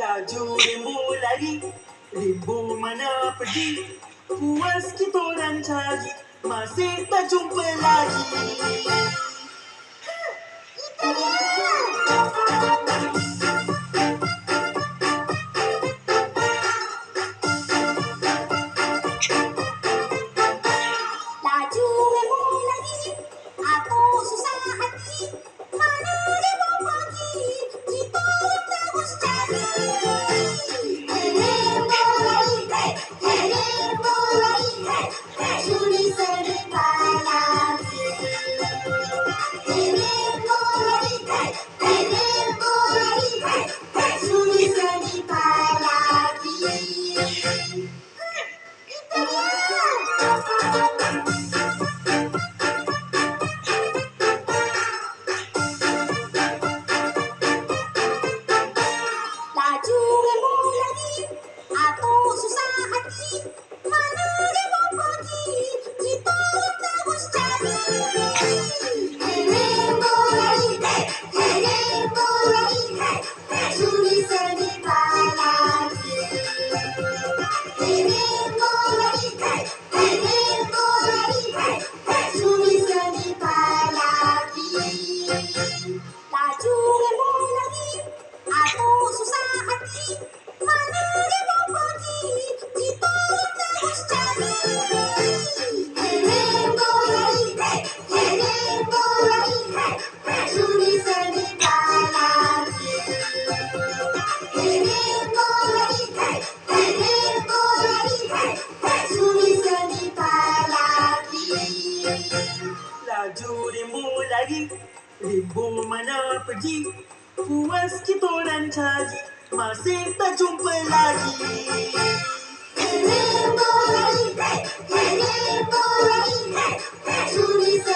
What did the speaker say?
Laju rimbu lari, rimbu mana pergi? Puas kita orang cari, masih tak jumpa lagi. Itu dia! Laju rimbu lagi, aku susah hati. Mana rimbu pergi, kita terus cari. Rimbu lagi, rimbu lagi, suri sedekat lagi. Rimbu lagi, suri sedekat lagi. Itu dia! Laju rimbu lagi, aku susah hati. Mana rimbu pergi, kita terus cari. Rimbu lagi, suri sedekat lagi. Rimbu lagi, suri sedekat lagi. Laju rimbu lagi, aku susah hati. Mana rimbu pergi, kita terus cari. Rimbu lagi, suri sedekat lagi. Rimbu lagi, suri sedekat lagi. Laju rimbu lari, rimbu mana pergi? Puas kita orang cari, masih tak jumpa lagi. Rimbu lagi, suri sedekat